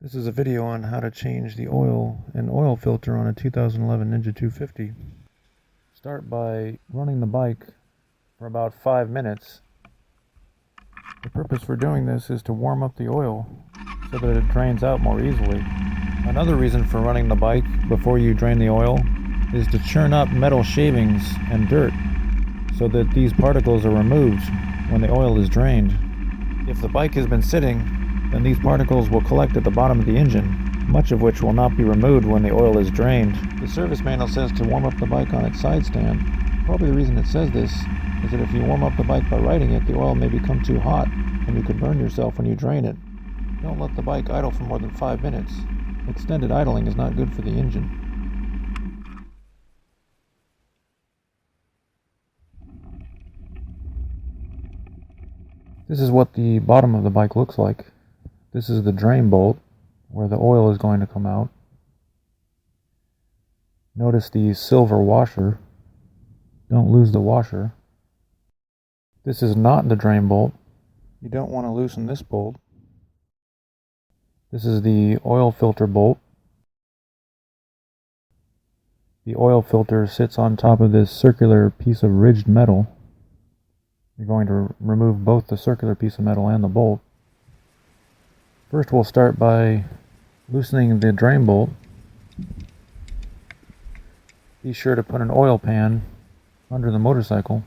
This is a video on how to change the oil filter on a 2011 Ninja 250. Start by running the bike for about 5 minutes. The purpose for doing this is to warm up the oil so that it drains out more easily. Another reason for running the bike before you drain the oil is to churn up metal shavings and dirt so that these particles are removed when the oil is drained. If the bike has been sitting, then these particles will collect at the bottom of the engine, much of which will not be removed when the oil is drained. The service manual says to warm up the bike on its side stand. Probably the reason it says this is that if you warm up the bike by riding it, the oil may become too hot and you could burn yourself when you drain it. Don't let the bike idle for more than 5 minutes. Extended idling is not good for the engine. This is what the bottom of the bike looks like. This is the drain bolt where the oil is going to come out. Notice the silver washer. Don't lose the washer. This is not the drain bolt. You don't want to loosen this bolt. This is the oil filter bolt. The oil filter sits on top of this circular piece of ridged metal. You're going to remove both the circular piece of metal and the bolt. First, we'll start by loosening the drain bolt. Be sure to put an oil pan under the motorcycle.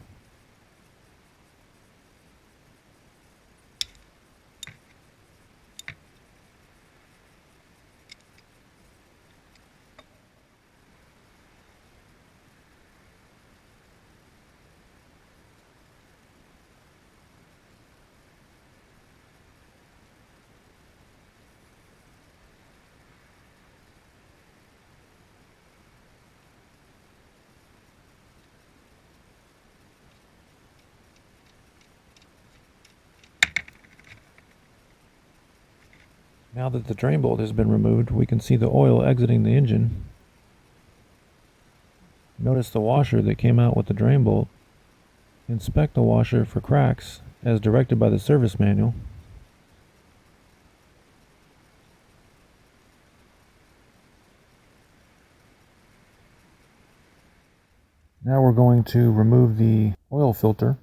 Now that the drain bolt has been removed, we can see the oil exiting the engine. Notice the washer that came out with the drain bolt. Inspect the washer for cracks as directed by the service manual. Now we're going to remove the oil filter.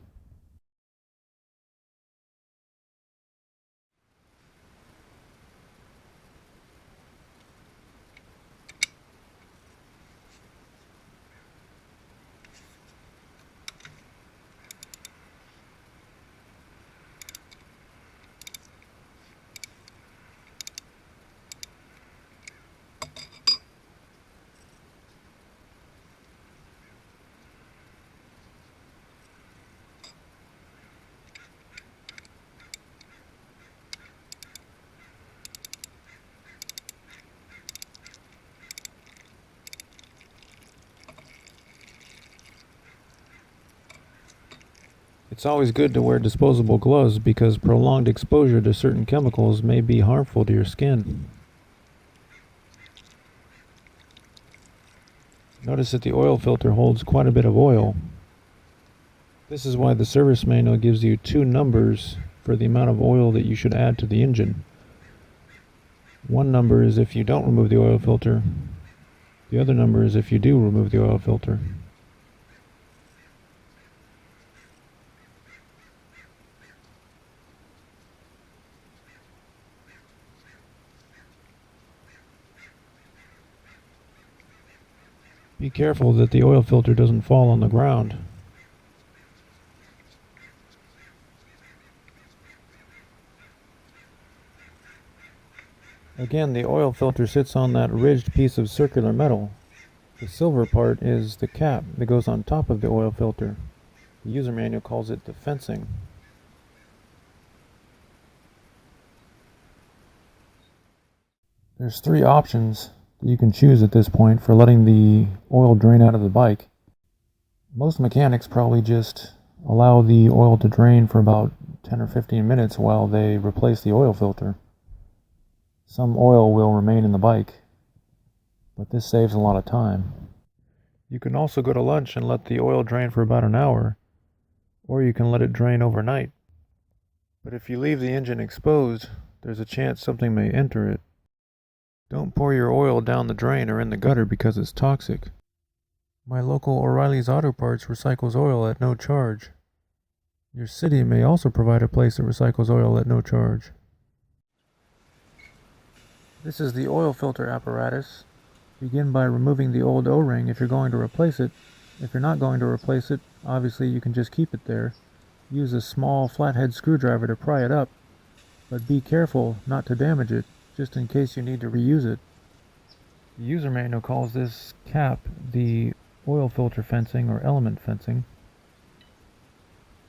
It's always good to wear disposable gloves because prolonged exposure to certain chemicals may be harmful to your skin. Notice that the oil filter holds quite a bit of oil. This is why the service manual gives you 2 numbers for the amount of oil that you should add to the engine. One number is if you don't remove the oil filter. The other number is if you do remove the oil filter. Be careful that the oil filter doesn't fall on the ground. Again, the oil filter sits on that ridged piece of circular metal. The silver part is the cap that goes on top of the oil filter. The user manual calls it the fencing. There's 3 options that you can choose at this point for letting the oil drain out of the bike. Most mechanics probably just allow the oil to drain for about 10 or 15 minutes while they replace the oil filter. Some oil will remain in the bike, but this saves a lot of time. You can also go to lunch and let the oil drain for about an hour, or you can let it drain overnight. But if you leave the engine exposed, there's a chance something may enter it. Don't pour your oil down the drain or in the gutter because it's toxic. My local O'Reilly's Auto Parts recycles oil at no charge. Your city may also provide a place that recycles oil at no charge. This is the oil filter apparatus. Begin by removing the old O-ring if you're going to replace it. If you're not going to replace it, obviously you can just keep it there. Use a small flathead screwdriver to pry it up, but be careful not to damage it, just in case you need to reuse it. The user manual calls this cap the oil filter fencing or element fencing.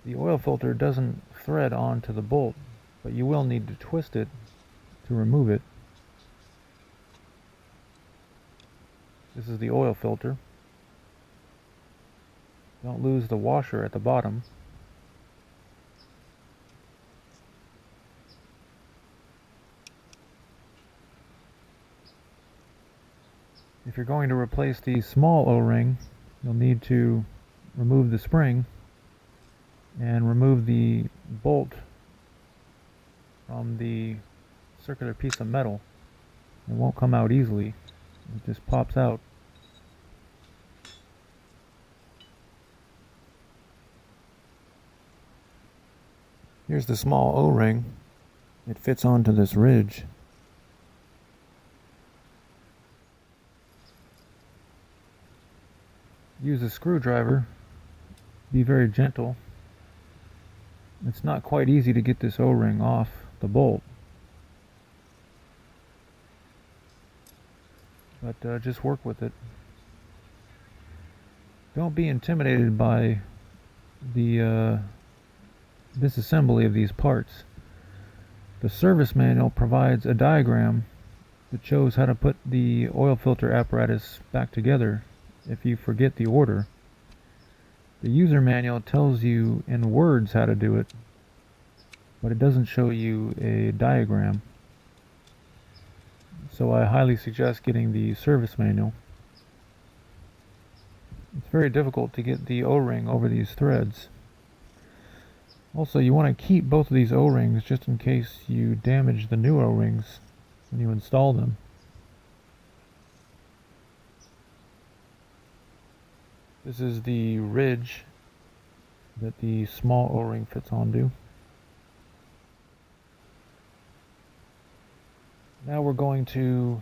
The oil filter doesn't thread onto the bolt, but you will need to twist it to remove it. This is the oil filter. Don't lose the washer at the bottom. If you're going to replace the small O-ring, you'll need to remove the spring and remove the bolt from the circular piece of metal. It won't come out easily. It just pops out. Here's the small O-ring. It fits onto this ridge. Use a screwdriver. Be very gentle. It's not quite easy to get this O-ring off the bolt, but just work with it. Don't be intimidated by the disassembly of these parts. The service manual provides a diagram that shows how to put the oil filter apparatus back together if you forget the order. The user manual tells you in words how to do it, but it doesn't show you a diagram. So I highly suggest getting the service manual. It's very difficult to get the O-ring over these threads. Also, you want to keep both of these O-rings just in case you damage the new O-rings when you install them. This is the ridge that the small O-ring fits onto. Now we're going to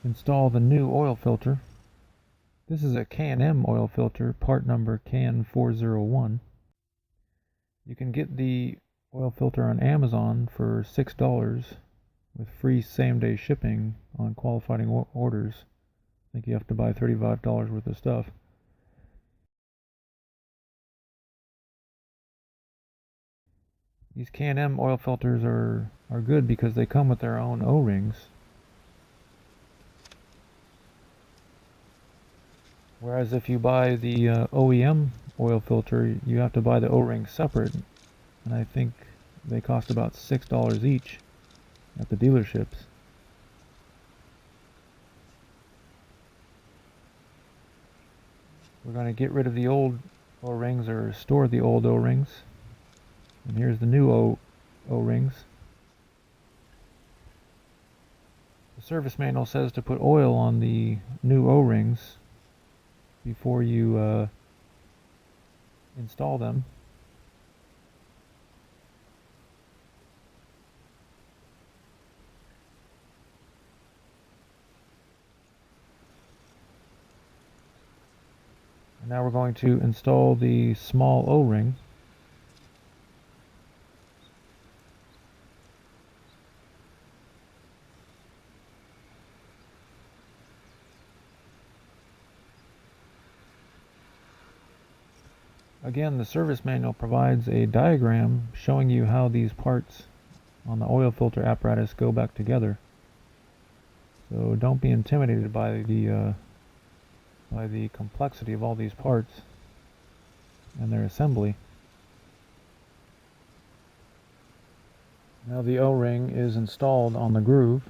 install the new oil filter. This is a K&M oil filter, part number KN401. You can get the oil filter on Amazon for $6 with free same-day shipping on qualifying orders. I think you have to buy $35 worth of stuff. These K&M oil filters are good because they come with their own O-rings. Whereas if you buy the OEM oil filter, you have to buy the O-rings separate. And I think they cost about $6 each at the dealerships. We're going to get rid of the old O-rings or store the old O-rings. And here's the new O-rings. The service manual says to put oil on the new O-rings before you install them. And now we're going to install the small O-ring. Again, the service manual provides a diagram showing you how these parts on the oil filter apparatus go back together. So don't be intimidated by the complexity of all these parts and their assembly. Now the O-ring is installed on the groove.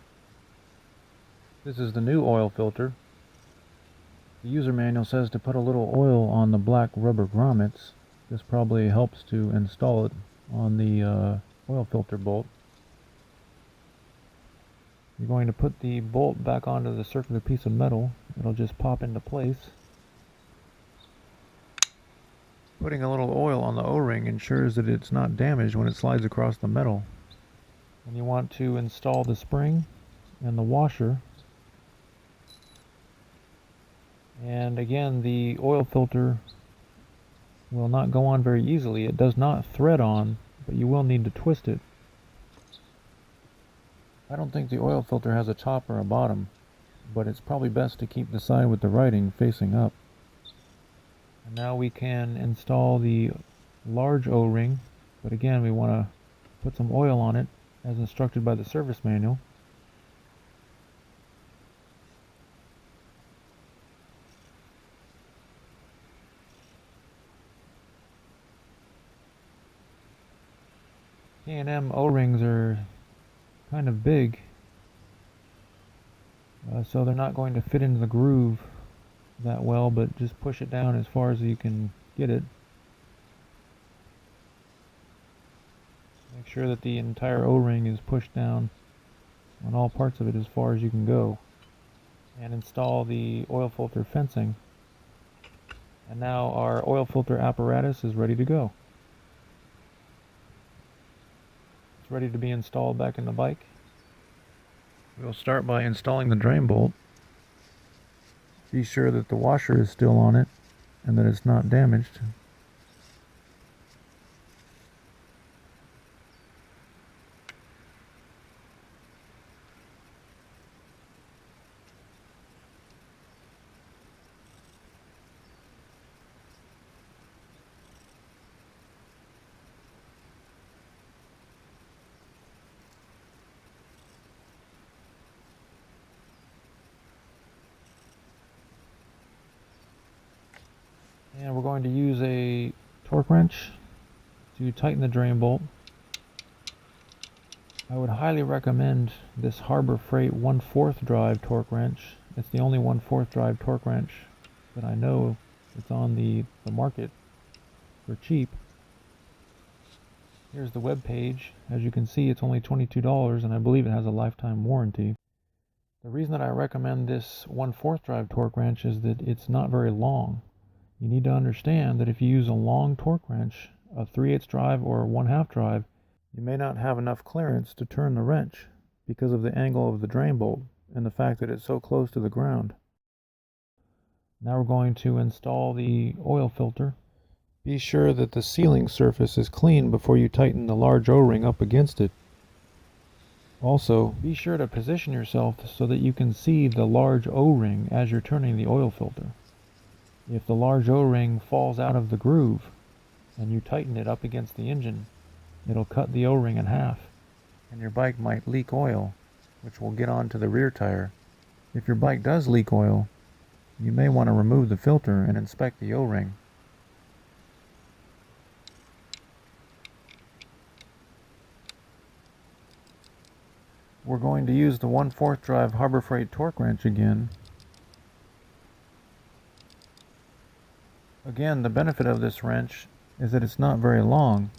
This is the new oil filter. The user manual says to put a little oil on the black rubber grommets. This probably helps to install it on the oil filter bolt. You're going to put the bolt back onto the circular piece of metal. It'll just pop into place. Putting a little oil on the O-ring ensures that it's not damaged when it slides across the metal. And you want to install the spring and the washer. And again, the oil filter will not go on very easily. It does not thread on, but you will need to twist it. I don't think the oil filter has a top or a bottom, but it's probably best to keep the side with the writing facing up. And now we can install the large O-ring, but again we want to put some oil on it as instructed by the service manual. K&M O-rings are kind of big, so they're not going to fit into the groove that well, but just push it down as far as you can get it. Make sure that the entire O-ring is pushed down on all parts of it as far as you can go. And install the oil filter fencing. And now our oil filter apparatus is ready to go. It's ready to be installed back in the bike. We'll start by installing the drain bolt. Be sure that the washer is still on it and that it's not damaged. And we're going to use a torque wrench to tighten the drain bolt. I would highly recommend this Harbor Freight 1/4 drive torque wrench. It's the only 1/4 drive torque wrench that I know it's on the market for cheap. Here's the web page. As you can see, it's only $22 and I believe it has a lifetime warranty. The reason that I recommend this 1/4 drive torque wrench is that it's not very long. You need to understand that if you use a long torque wrench, a 3/8 drive or a 1/2 drive, you may not have enough clearance to turn the wrench because of the angle of the drain bolt and the fact that it's so close to the ground. Now we're going to install the oil filter. Be sure that the sealing surface is clean before you tighten the large O-ring up against it. Also, be sure to position yourself so that you can see the large O-ring as you're turning the oil filter. If the large O-ring falls out of the groove and you tighten it up against the engine, it'll cut the O-ring in half, and your bike might leak oil, which will get onto the rear tire. If your bike does leak oil, you may want to remove the filter and inspect the O-ring. We're going to use the 1/4 drive Harbor Freight torque wrench again. Again, the benefit of this wrench is that it's not very long,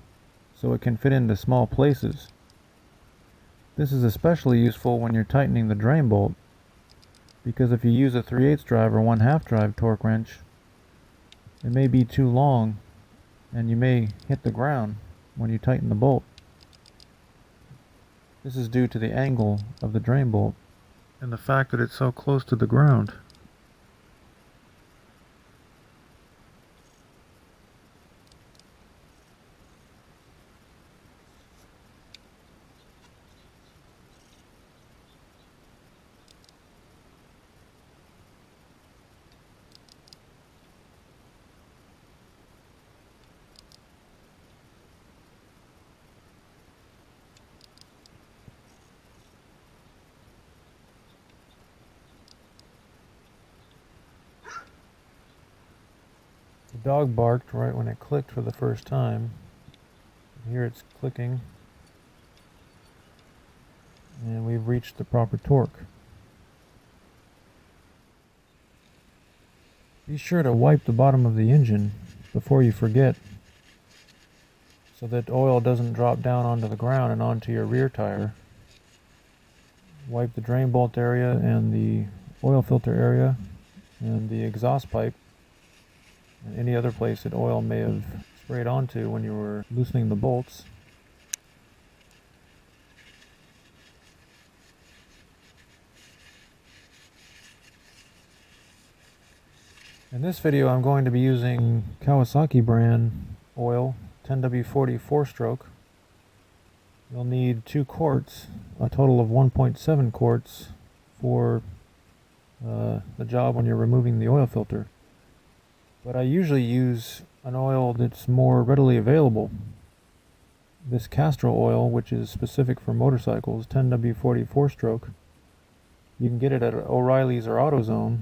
so it can fit into small places. This is especially useful when you're tightening the drain bolt, because if you use a 3/8 drive or 1/2 drive torque wrench, it may be too long and you may hit the ground when you tighten the bolt. This is due to the angle of the drain bolt and the fact that it's so close to the ground. The dog barked right when it clicked for the first time. Here it's clicking, and we've reached the proper torque. Be sure to wipe the bottom of the engine before you forget, so that oil doesn't drop down onto the ground and onto your rear tire. wipe the drain bolt area and the oil filter area and the exhaust pipe and any other place that oil may have sprayed onto when you were loosening the bolts. In this video I'm going to be using Kawasaki brand oil, 10W40 4-stroke. You'll need 2 quarts, a total of 1.7 quarts for the job when you're removing the oil filter. But I usually use an oil that's more readily available. This Castrol oil, which is specific for motorcycles, 10W40 4-stroke, you can get it at O'Reilly's or AutoZone.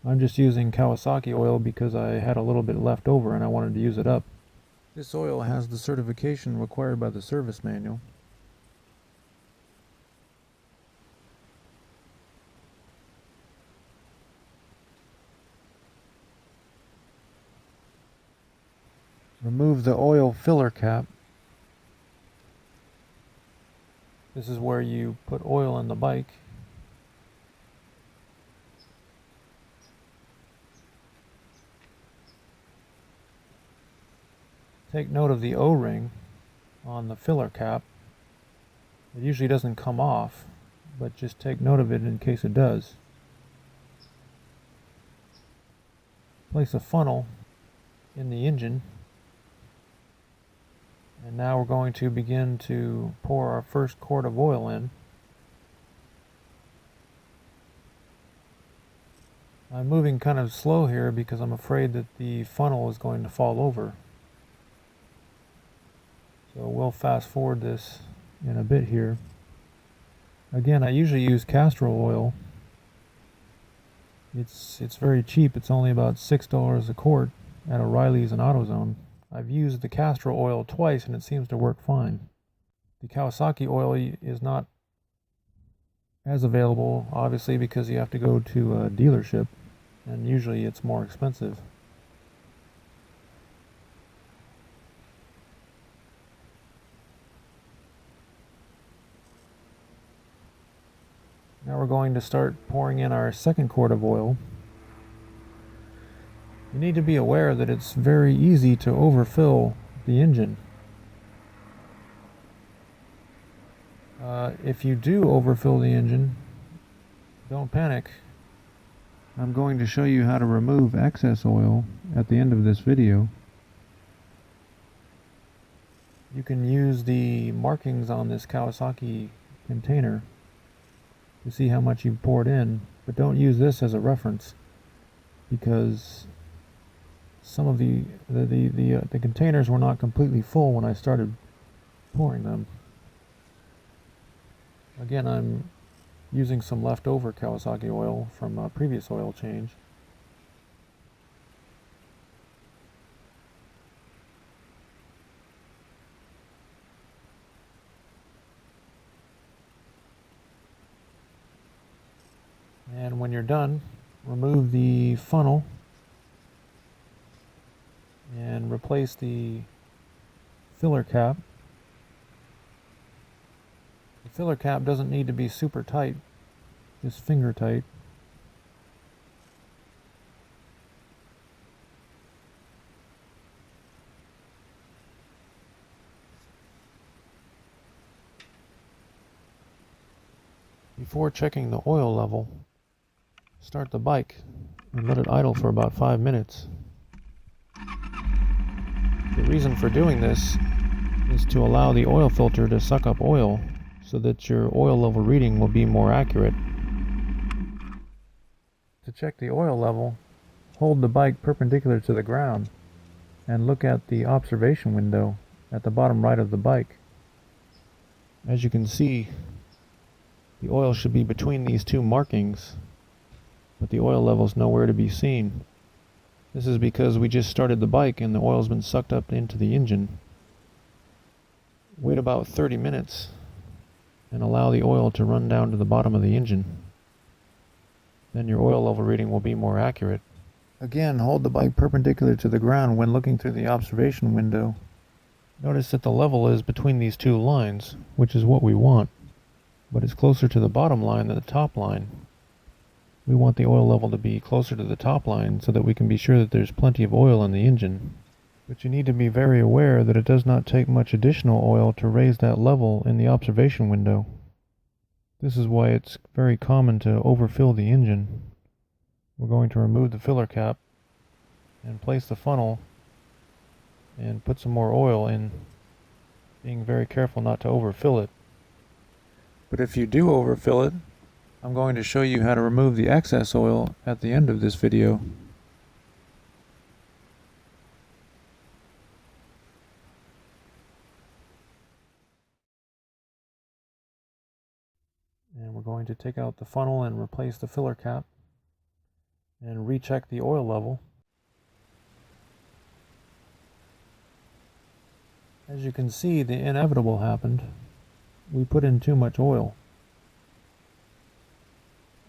I'm just using Kawasaki oil because I had a little bit left over and I wanted to use it up. This oil has the certification required by the service manual. Remove the oil filler cap. This is where you put oil in the bike. Take note of the O-ring on the filler cap. It usually doesn't come off, but just take note of it in case it does. Place a funnel in the engine. And now we're going to begin to pour our first quart of oil in. I'm moving kind of slow here because I'm afraid that the funnel is going to fall over. So we'll fast forward this in a bit here. Again, I usually use castor oil. It's very cheap. It's only about $6 a quart at O'Reilly's and AutoZone. I've used the castor oil twice and it seems to work fine. The Kawasaki oil is not as available, obviously, because you have to go to a dealership and usually it's more expensive. Now we're going to start pouring in our second quart of oil. You need to be aware that it's very easy to overfill the engine. If you do overfill the engine, don't panic. I'm going to show you how to remove excess oil at the end of this video. You can use the markings on this Kawasaki container to see how much you've poured in, but don't use this as a reference because some of the containers were not completely full when I started pouring them. Again, I'm using some leftover Kawasaki oil from a previous oil change. And when you're done, remove the funnel and replace the filler cap. The filler cap doesn't need to be super tight, just finger tight. Before checking the oil level, start the bike and let it idle for about 5 minutes. The reason for doing this is to allow the oil filter to suck up oil so that your oil level reading will be more accurate. To check the oil level, hold the bike perpendicular to the ground and look at the observation window at the bottom right of the bike. As you can see, the oil should be between these two markings, but the oil level is nowhere to be seen. This is because we just started the bike and the oil's been sucked up into the engine. Wait about 30 minutes and allow the oil to run down to the bottom of the engine. Then your oil level reading will be more accurate. Again, hold the bike perpendicular to the ground when looking through the observation window. Notice that the level is between these two lines, which is what we want. but it's closer to the bottom line than the top line. We want the oil level to be closer to the top line so that we can be sure that there's plenty of oil in the engine. But you need to be very aware that it does not take much additional oil to raise that level in the observation window. This is why it's very common to overfill the engine. We're going to remove the filler cap and place the funnel and put some more oil in, being very careful not to overfill it. But if you do overfill it, I'm going to show you how to remove the excess oil at the end of this video. And we're going to take out the funnel and replace the filler cap and recheck the oil level. As you can see, the inevitable happened. We put in too much oil.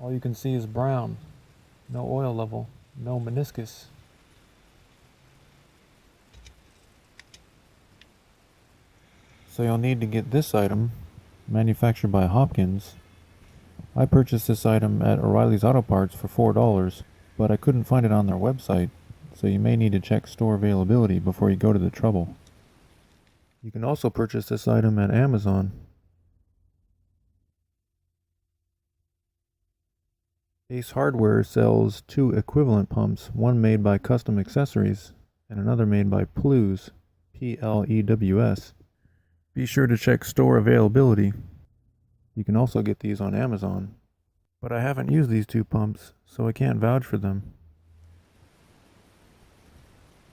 All you can see is brown. No oil level, no meniscus. So you'll need to get this item, manufactured by Hopkins. I purchased this item at O'Reilly's Auto Parts for $4, but I couldn't find it on their website, so you may need to check store availability before you go to the trouble. You can also purchase this item at Amazon. Ace Hardware sells two equivalent pumps, one made by Custom Accessories and another made by Plews, P-L-E-W-S. Be sure to check store availability. You can also get these on Amazon. But I haven't used these two pumps, so I can't vouch for them.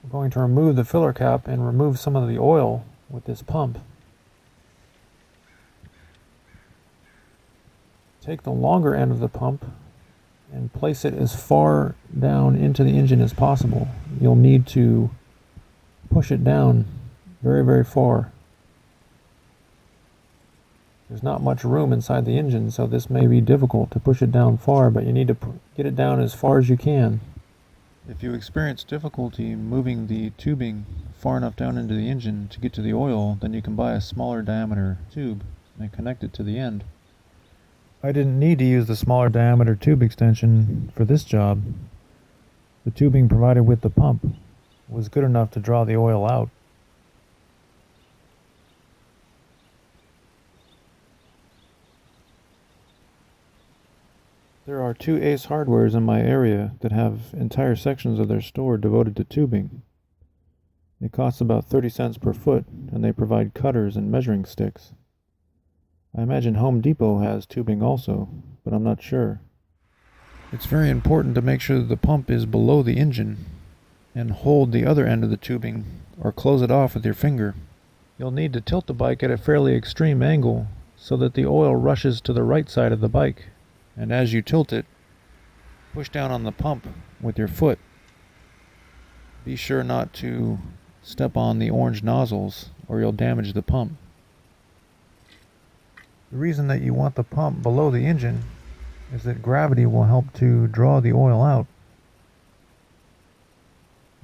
We're going to remove the filler cap and remove some of the oil with this pump. Take the longer end of the pump and place it as far down into the engine as possible. You'll need to push it down very, very far. There's not much room inside the engine, so this may be difficult to push it down far, but you need to get it down as far as you can. If you experience difficulty moving the tubing far enough down into the engine to get to the oil, then you can buy a smaller diameter tube and connect it to the end. I didn't need to use the smaller diameter tube extension for this job. The tubing provided with the pump was good enough to draw the oil out. There are two Ace Hardwares in my area that have entire sections of their store devoted to tubing. It costs about 30 cents per foot, and they provide cutters and measuring sticks. I imagine Home Depot has tubing also, but I'm not sure. It's very important to make sure that the pump is below the engine, and hold the other end of the tubing, or close it off with your finger. You'll need to tilt the bike at a fairly extreme angle, so that the oil rushes to the right side of the bike. And as you tilt it, push down on the pump with your foot. Be sure not to step on the orange nozzles or you'll damage the pump. The reason that you want the pump below the engine is that gravity will help to draw the oil out.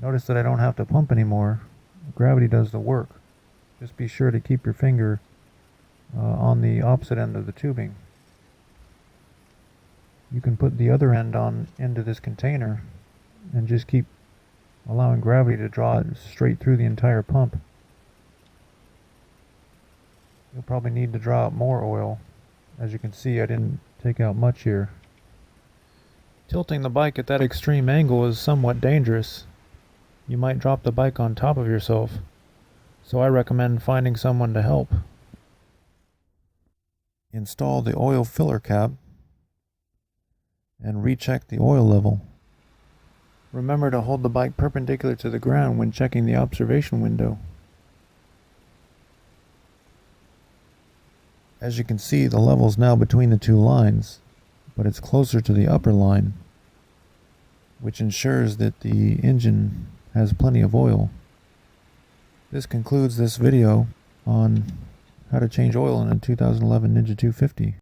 Notice that I don't have to pump anymore. Gravity does the work. Just be sure to keep your finger on the opposite end of the tubing. You can put the other end on into this container and just keep allowing gravity to draw it straight through the entire pump. You'll probably need to draw out more oil. As you can see, I didn't take out much here. Tilting the bike at that extreme angle is somewhat dangerous. You might drop the bike on top of yourself, so I recommend finding someone to help. Install the oil filler cap and recheck the oil level. Remember to hold the bike perpendicular to the ground when checking the observation window. As you can see, the level is now between the two lines, but it's closer to the upper line, which ensures that the engine has plenty of oil. This concludes this video on how to change oil in a 2011 Ninja 250.